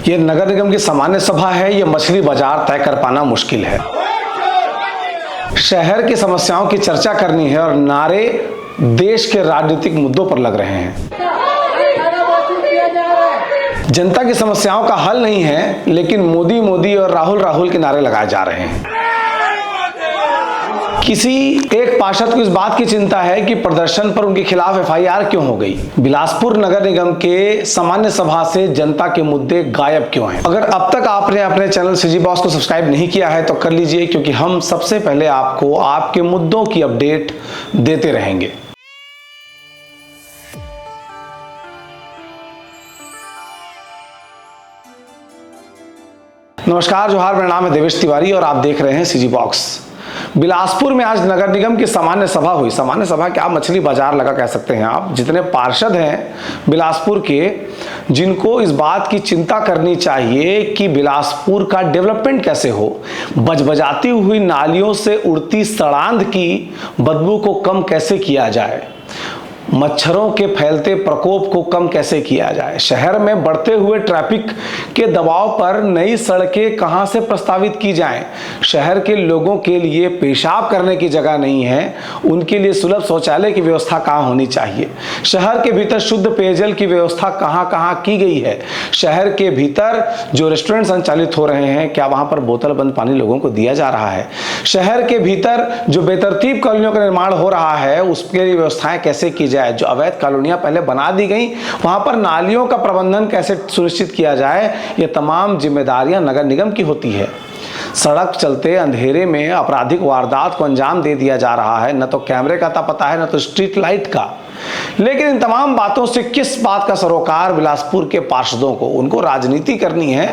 ये नगर निगम की सामान्य सभा है, ये मछली बाजार तय कर पाना मुश्किल है। शहर की समस्याओं की चर्चा करनी है और नारे देश के राजनीतिक मुद्दों पर लग रहे हैं। जनता की समस्याओं का हल नहीं है, लेकिन मोदी मोदी और राहुल राहुल के नारे लगाए जा रहे हैं। किसी एक पार्षद को इस बात की चिंता है कि प्रदर्शन पर उनके खिलाफ एफआईआर क्यों हो गई। बिलासपुर नगर निगम के सामान्य सभा से जनता के मुद्दे गायब क्यों हैं। अगर अब तक आपने अपने चैनल सीजी बॉस को सब्सक्राइब नहीं किया है तो कर लीजिए, क्योंकि हम सबसे पहले आपको आपके मुद्दों की अपडेट देते रहेंगे। नमस्कार, जोहार, मेरा नाम है देवेश तिवारी और आप देख रहे हैं सीजी बॉक्स। बिलासपुर में आज नगर निगम की सामान्य सभा हुई। सामान्य सभा क्या, मछली बाजार लगा कह सकते हैं आप। जितने पार्षद हैं बिलासपुर के, जिनको इस बात की चिंता करनी चाहिए कि बिलासपुर का डेवलपमेंट कैसे हो, बजबजाती हुई नालियों से उड़ती सड़ांध की बदबू को कम कैसे किया जाए, मच्छरों के फैलते प्रकोप को कम कैसे किया जाए, शहर में बढ़ते हुए ट्रैफिक के दबाव पर नई सड़कें कहां से प्रस्तावित की जाएं, शहर के लोगों के लिए पेशाब करने की जगह नहीं है, उनके लिए सुलभ शौचालय की व्यवस्था कहां होनी चाहिए, शहर के भीतर शुद्ध पेयजल की व्यवस्था कहां कहां की गई है, शहर के भीतर जो रेस्टोरेंट संचालित हो रहे हैं क्या वहां पर बोतल बंद पानी लोगों को दिया जा रहा है, शहर के भीतर जो बेतरतीब कॉलोनियों का निर्माण हो रहा है उसके लिए व्यवस्थाएं कैसे की जाए, जो अवैध कॉलोनियां पहले बना दी गई वहां पर नालियों का प्रबंधन कैसे सुनिश्चित किया जाए, ये तमाम जिम्मेदारियां नगर निगम की होती है। सड़क चलते अंधेरे में आपराधिक वारदात को अंजाम दे दिया जा रहा है, न तो कैमरे का पता है न तो स्ट्रीट लाइट का। लेकिन इन तमाम बातों से किस बात का सरोकार बिलासपुर के पार्षदों को। उनको राजनीति करनी है,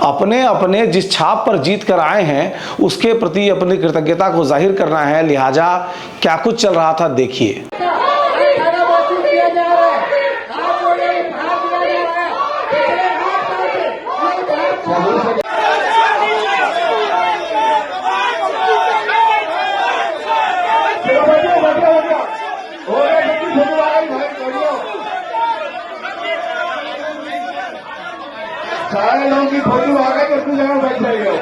अपने अपने जिस छाप पर जीत कर आए हैं उसके प्रति अपनी कृतज्ञता को जाहिर करना है। लिहाजा क्या कुछ चल रहा था देखिए। सारे लोगों की फोटो आ गई, उसकी जगह बैठ जाइए।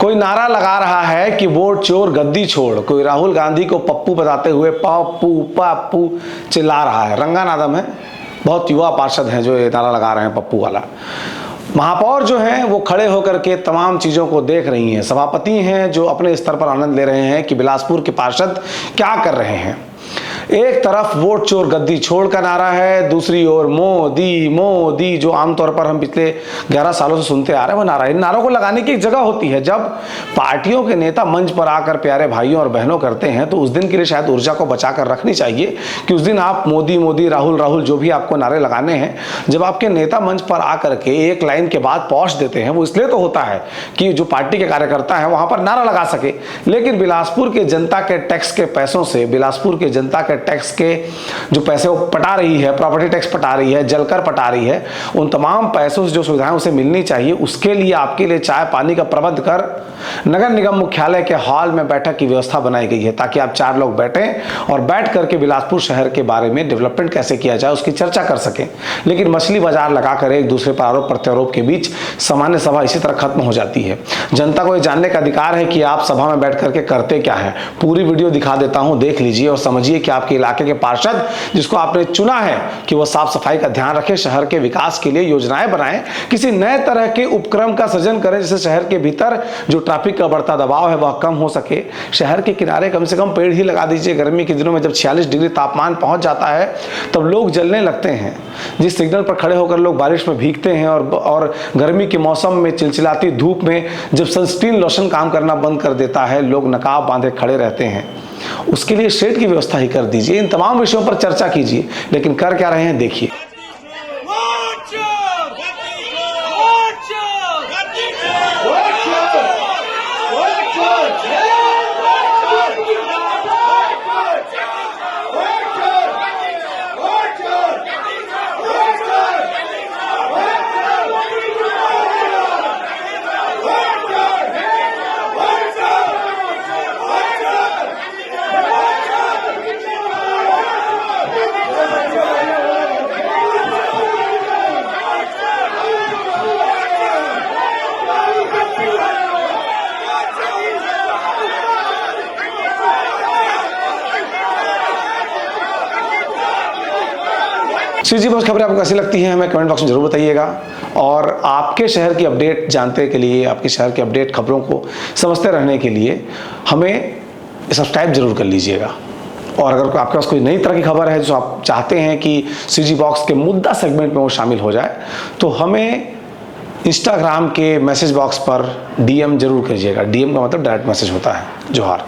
कोई नारा लगा रहा है कि वोट चोर गद्दी छोड़, कोई राहुल गांधी को पप्पू बताते हुए पप्पू पप्पू चिल्ला रहा है। रंगानादम है, बहुत युवा पार्षद हैं जो ये नारा लगा रहे हैं पप्पू वाला। महापौर जो हैं वो खड़े होकर के तमाम चीज़ों को देख रही हैं। सभापति हैं जो अपने स्तर पर आनंद ले रहे हैं कि बिलासपुर के पार्षद क्या कर रहे हैं। एक तरफ वोट चोर गद्दी छोड़ का नारा है, दूसरी ओर मोदी मोदी जो आमतौर पर हम पिछले 11 सालों से सुनते आ रहे हैं वो नारा। इन नारों को लगाने की एक जगह होती है। जब पार्टियों के नेता मंच पर आकर प्यारे भाइयों और बहनों करते हैं तो उस दिन के लिए शायद ऊर्जा को बचाकर रखनी चाहिए कि उस दिन आप मोदी मोदी राहुल राहुल जो भी आपको नारे लगाने हैं, जब आपके नेता मंच पर आकर के एक लाइन के बाद पहुंच देते हैं, वो इसलिए तो होता है कि जो पार्टी के कार्यकर्ता हैं वहां पर नारा लगा सके। लेकिन बिलासपुर के जनता के टैक्स के पैसों से, बिलासपुर के जनता के टैक्स के जो पैसे वो पटा रही है, प्रॉपर्टी टैक्स पटा रही है, जलकर पटा रही है, उन तमाम पैसों से जो सुविधाएं उसे मिलनी चाहिए, उसके लिए आपके लिए चाय पानी का प्रबंध कर नगर निगम मुख्यालय के हॉल में बैठक की व्यवस्था बनाई गई है, ताकि आप 4 लोग बैठें और बैठ करके बिलासपुर शहर के बारे में डेवलपमेंट कैसे किया जाए उसकी चर्चा कर सकें। लेकिन मछली बाजार लगाकर एक दूसरे पर आरोप प्रत्यारोप के बीच सामान्य सभा इसी तरह खत्म हो जाती है। जनता को ये जानने का अधिकार है कि आप सभा में बैठ करके करते क्या है। पूरी वीडियो दिखा देता हूं, देख लीजिए और समझिए कि आपके इलाके के पार्षद जिसको आपने चुना है कि वो साफ सफाई का ध्यान रखे, शहर के विकास के लिए योजनाएं बनाएं, किसी नए तरह के उपक्रम का सृजन करें जिससे शहर के भीतर जो ट्रैफिक का बढ़ता दबाव है वह कम हो सके। शहर के किनारे कम से कम पेड़ ही लगा दीजिए। गर्मी के दिनों में जब 46 डिग्री तापमान पहुंच जाता है तब लोग जलने लगते हैं। जिस सिग्नल पर खड़े होकर लोग बारिश में भीगते हैं और गर्मी के मौसम में चिलचिलाती धूप में जब सनस्क्रीन लोशन काम करना बंद कर देता है, लोग नकाब बांधे खड़े रहते हैं। उसके लिए शेड की व्यवस्था ही कर दीजिए। इन तमाम विषयों पर चर्चा कीजिए, लेकिन कर क्या रहे हैं देखिए। सीजी बॉक्स खबरें आपको कैसी लगती हैं हमें कमेंट बॉक्स में जरूर बताइएगा। और आपके शहर की अपडेट जानने के लिए, आपके शहर की अपडेट खबरों को समझते रहने के लिए हमें सब्सक्राइब जरूर कर लीजिएगा। और अगर आपके पास कोई नई तरह की खबर है जो आप चाहते हैं कि सीजी बॉक्स के मुद्दा सेगमेंट में वो शामिल हो जाए, तो हमें इंस्टाग्राम के मैसेज बॉक्स पर DM जरूर कीजिएगा। DM का मतलब डायरेक्ट मैसेज होता है। जोहार।